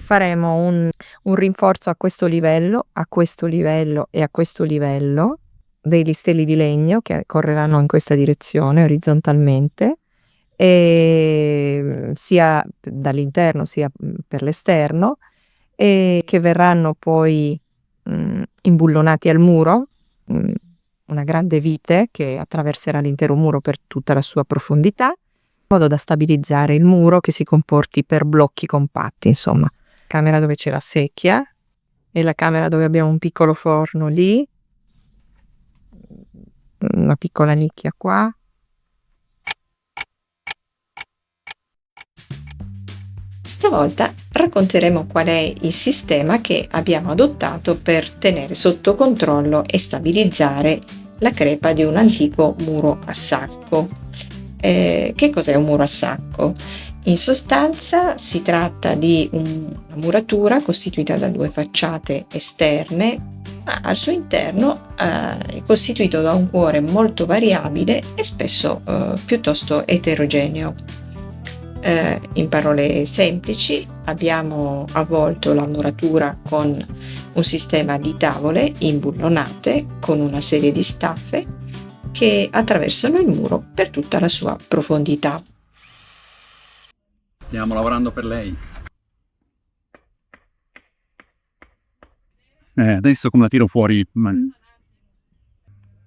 faremo un rinforzo a questo livello e a questo livello, dei listelli di legno che correranno in questa direzione orizzontalmente, sia dall'interno sia per l'esterno, e che verranno poi imbullonati al muro, una grande vite che attraverserà l'intero muro per tutta la sua profondità, in modo da stabilizzare il muro che si comporti per blocchi compatti, insomma. Camera dove c'è la secchia e la camera dove abbiamo un piccolo forno lì, una piccola nicchia qua. Stavolta racconteremo qual è il sistema che abbiamo adottato per tenere sotto controllo e stabilizzare la crepa di un antico muro a sacco. Che cos'è un muro a sacco? In sostanza si tratta di una muratura costituita da due facciate esterne, ma al suo interno è costituito da un cuore molto variabile e spesso piuttosto eterogeneo. In parole semplici, abbiamo avvolto la muratura con un sistema di tavole imbullonate con una serie di staffe che attraversano il muro per tutta la sua profondità. Stiamo lavorando per lei. Adesso come la tiro fuori?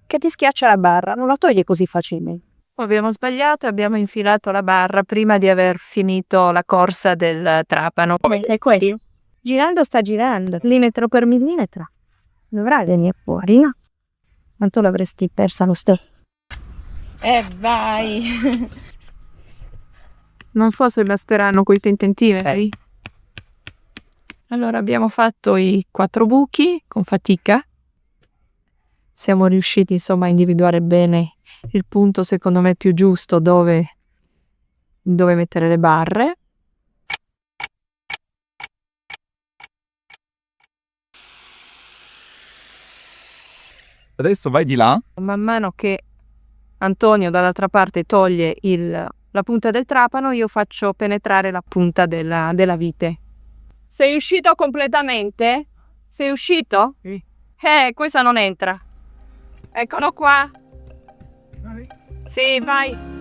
Che ti schiaccia la barra, non la togli così facilmente. Abbiamo sbagliato e abbiamo infilato la barra prima di aver finito la corsa del trapano. È quello. Girando sta girando, millimetro per millimetro. Dovrà venire fuori, no? Ma tu l'avresti persa lo stesso. Vai! Non so se basteranno quei centimetri. Allora abbiamo fatto i 4 buchi con fatica. Siamo riusciti insomma a individuare bene il punto secondo me più giusto dove mettere le barre. Adesso vai di là. Man mano che Antonio dall'altra parte toglie la punta del trapano, io faccio penetrare la punta della vite. Sei uscito completamente? Sei uscito? Sì. Questa non entra. Eccolo qua. Sì, vai.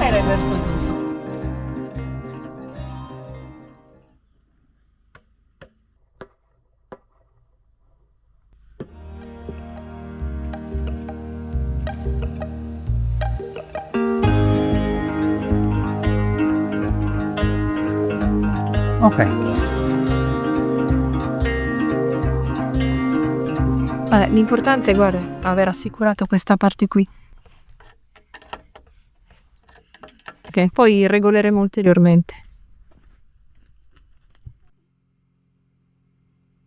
Era il verso giusto. Ok. L'importante, guarda, è aver assicurato questa parte qui. Ok, poi regoleremo ulteriormente.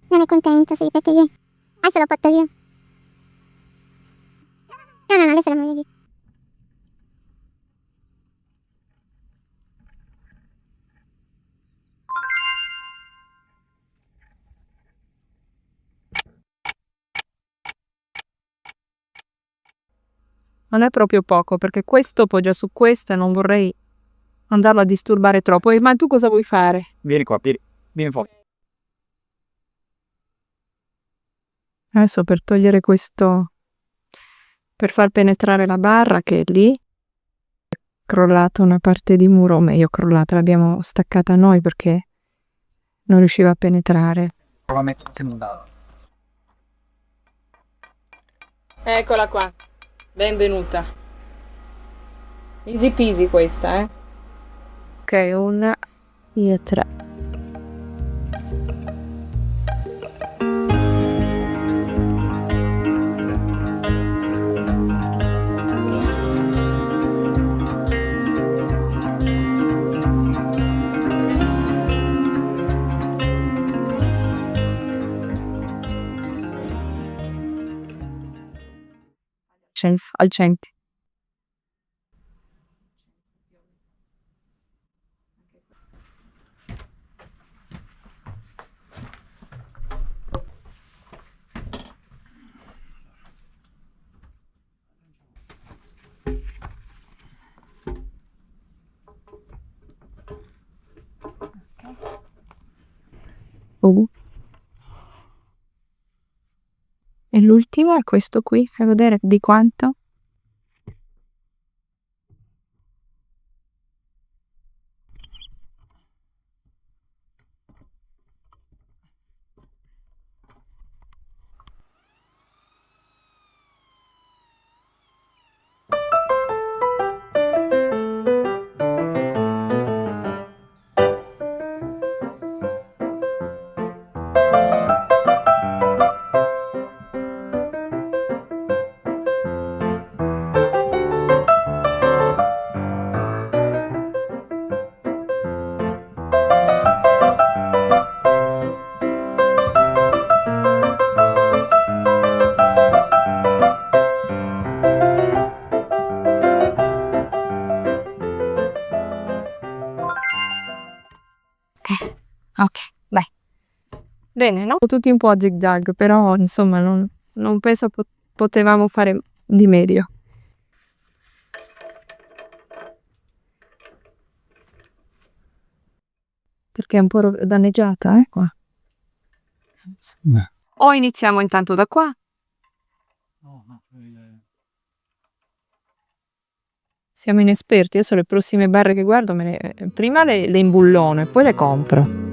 Non è contento, sì, perché io adesso lo porto io. No, adesso lo muoio io. Non è proprio poco, perché questo poggia su questo e non vorrei andarlo a disturbare troppo. Ma tu cosa vuoi fare? Vieni qua, vieni fuori. Adesso per togliere questo, per far penetrare la barra che è lì, è crollata una parte di muro, meglio crollata, l'abbiamo staccata noi perché non riusciva a penetrare. Prova a metterti un dado. Eccola qua, benvenuta. Easy peasy questa, Ok, 1, 2, 3. al centro. E l'ultimo è questo qui, fai vedere di quanto? Ok, vai. Bene, no? Tutti un po' a zigzag, però insomma non penso potevamo fare di meglio. Perché è un po' danneggiata, qua. O iniziamo intanto da qua. Siamo inesperti, adesso le prossime barre che guardo prima le imbullono e poi le compro.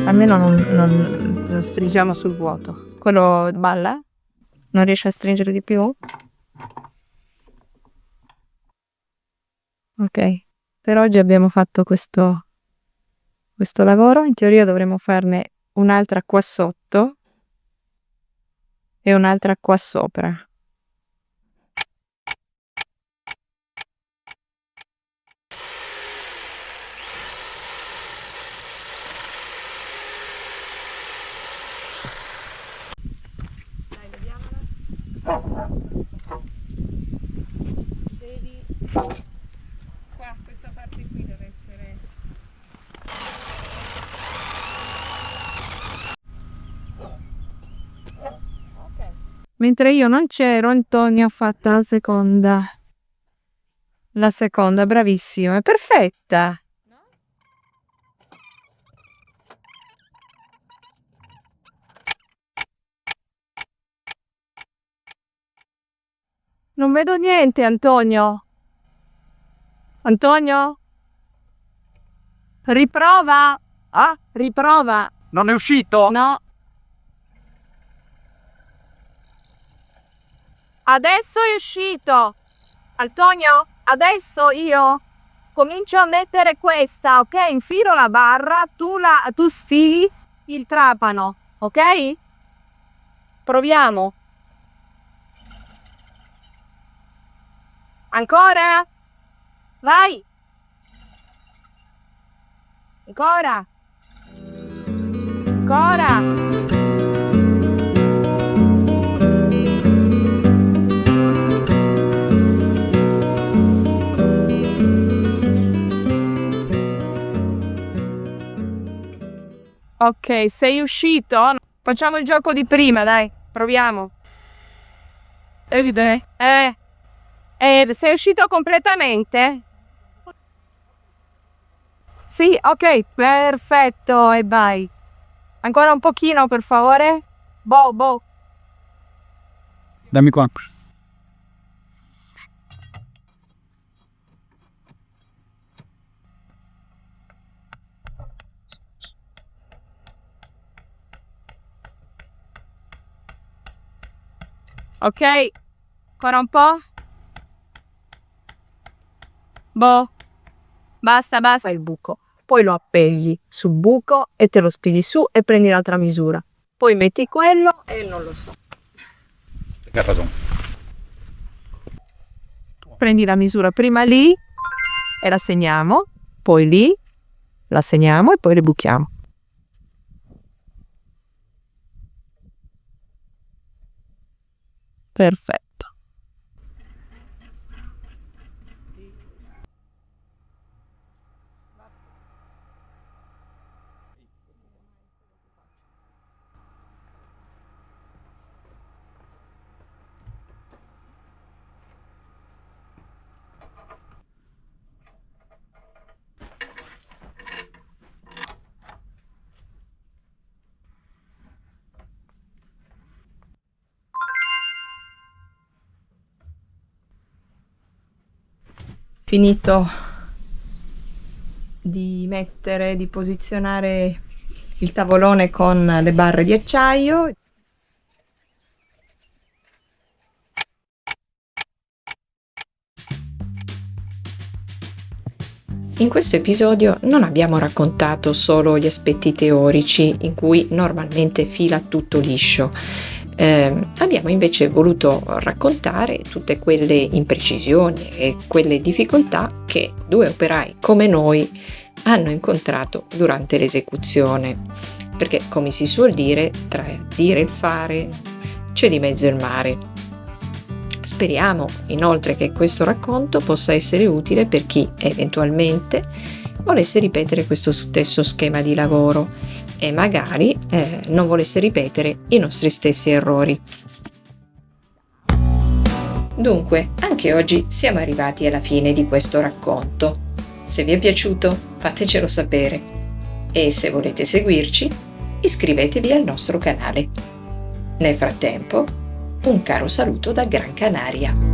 Almeno non stringiamo sul vuoto. Quello balla? Non riesce a stringere di più? Ok, per oggi abbiamo fatto questo lavoro. In teoria dovremo farne un'altra qua sotto e un'altra qua sopra. Qua, questa parte qui deve essere. Ok. Mentre io non c'ero, Antonio ha fatto la seconda. La seconda, bravissima, è perfetta. Non vedo niente, Antonio. Antonio? Riprova. Ah? Riprova. Non è uscito? No. Adesso è uscito. Antonio, adesso io comincio a mettere questa, ok? Infilo la barra, tu sfili il trapano, ok? Proviamo. Ancora? Vai. Ancora. Ancora. Ok, sei uscito? Facciamo il gioco di prima, dai. Proviamo. Sei uscito completamente? Sì, ok, perfetto, e vai. Ancora un pochino, per favore. Boh. Dammi qua. Ok? Ancora un po'? Boh. Basta. Fai il buco. Poi lo appegli sul buco e te lo spigli su e prendi l'altra misura. Poi metti quello e non lo so. Che ha ragione. Prendi la misura prima lì e la segniamo, poi lì la segniamo e poi ribuchiamo. Perfetto. Finito di posizionare il tavolone con le barre di acciaio. In questo episodio non abbiamo raccontato solo gli aspetti teorici in cui normalmente fila tutto liscio. Abbiamo invece voluto raccontare tutte quelle imprecisioni e quelle difficoltà che due operai come noi hanno incontrato durante l'esecuzione, perché come si suol dire, tra il dire e il fare c'è di mezzo il mare. Speriamo inoltre che questo racconto possa essere utile per chi eventualmente volesse ripetere questo stesso schema di lavoro e magari non volesse ripetere i nostri stessi errori. Dunque, anche oggi siamo arrivati alla fine di questo racconto. Se vi è piaciuto, fatecelo sapere e se volete seguirci, iscrivetevi al nostro canale. Nel frattempo, un caro saluto da Gran Canaria.